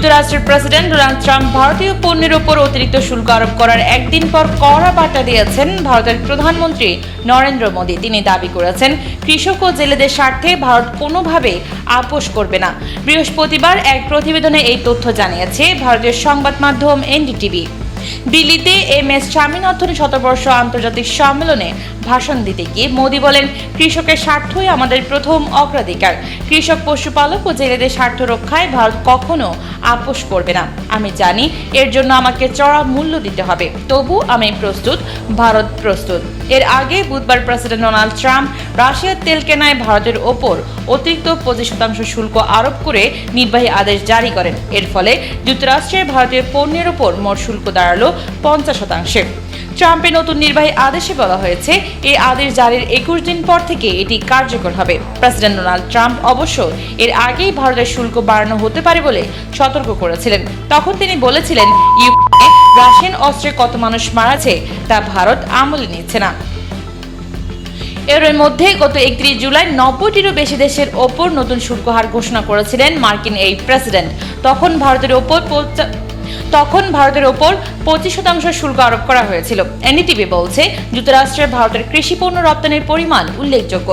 যুক্তরাষ্ট্রের president Donald Trump ভারতীয় পণ্যের উপর অতিরিক্ত শুল্ক আরোপ করার একদিন পর কড়া বার্তা দিয়েছেন ভারতের প্রধানমন্ত্রী নরেন্দ্র মোদী। তিনি দাবি করেছেন, কৃষক ও জেলেদের স্বার্থে ভারত কোনোভাবেই আপোস করবে না। বৃহস্পতিবার এক প্রতিবেদনে এই তথ্য জানিয়েছে ভারতীয় সংবাদ মাধ্যম এনডিটিভি। দিল্লিতে এমএস স্বামীনাথন শতবর্ষ আন্তর্জাতিক সম্মেলনে ভাষণ দিতে গিয়ে মোদী বলেন, কৃষকের স্বার্থই আমাদের প্রথম অগ্রাধিকার। কৃষক, পশুপালক ও জেলেদের স্বার্থ রক্ষায় ভারত কখনো আপোস করবে না। আমি জানি এর জন্য আমাকে চড়া মূল্য দিতে হবে, তবু আমি প্রস্তুত, ভারত প্রস্তুত। এর আগে বুধবার প্রেসিডেন্ট ডোনাল্ড ট্রাম্প রাশিয়ার তেল কেনায় ভারতের ওপর অতিরিক্ত 25% শুল্ক আরোপ করে নির্বাহী আদেশ জারি করেন। এর ফলে যুক্তরাষ্ট্রের ভারতীয় পণ্যের ওপর মোট শুল্ক দাঁড়ালো 50%। ট্রাম্পের নতুন নির্বাহী আদেশে বলা হয়েছে, এই আদেশ জারির 21 দিন পর থেকে এটি কার্যকর হবে। প্রেসিডেন্ট ডোনাল্ড ট্রাম্প অবশ্য এর আগেই ভারতের শুল্ক বাড়ানো হতে পারে বলে সতর্ক করেছিলেন। তখন তিনি বলেছিলেন, ইউক্রেনে রাশিয়ান অস্ত্রে কত মানুষ মারাছে তা ভারত আমলে নিচ্ছে না। এর মধ্যে গত 31 জুলাই 90টিরও বেশি দেশের ওপর নতুন শুল্ক হার ঘোষণা করেছিলেন মার্কিন এই প্রেসিডেন্ট। তখন ভারতের ওপর 25% শুল্ক আরোপ করা হয়েছিল। এনডিটিভি বলছে, যুক্তরাষ্ট্রের ভারতের কৃষি পণ্য রপ্তানির পরিমাণ উল্লেখযোগ্য।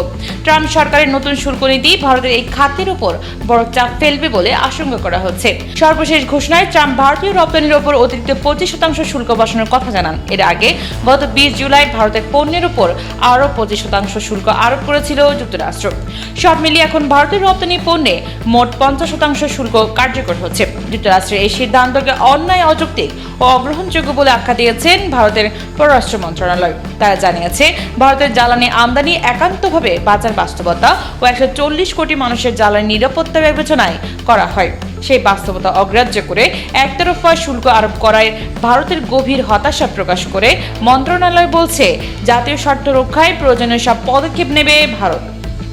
ট্রাম্প সরকারের নতুন শুল্ক নীতি ভারতের এই খাতের উপর বড় চাপ ফেলবে বলে আশঙ্কা করা হচ্ছে। সর্বশেষ ঘোষণায় ট্রাম্প ভারতীয় রপ্তানির উপর অতিরিক্ত 25% শুল্ক বসানোর কথা জানান। এর আগে গত 20 জুলাই ভারতের পণ্যের উপর আরও 25% শুল্ক আরোপ করেছিল যুক্তরাষ্ট্র। সব মিলিয়ে এখন ভারতের রপ্তানি পণ্যে মোট 50% শুল্ক কার্যকর হচ্ছে। যুক্তরাষ্ট্রের এই সিদ্ধান্তকে অন্যায়, অযৌক্তিক ও অগ্রহণযোগ্য বলে আখ্যা দিয়েছেন ভারতের পররাষ্ট্র মন্ত্রণালয়। তারা জানিয়েছে, ভারতের জ্বালানি আমদানি একান্তভাবে বাজার বাস্তবতা ও 140 কোটি মানুষের জ্বালানি নিরাপত্তা বিবেচনায় করা হয়। সেই বাস্তবতা অগ্রাহ্য করে একতরফা শুল্ক আরোপ করায় ভারতের গভীর হতাশা প্রকাশ করে মন্ত্রণালয় বলছে, জাতীয় স্বার্থ রক্ষায় প্রয়োজনীয় সব পদক্ষেপ নেবে ভারত।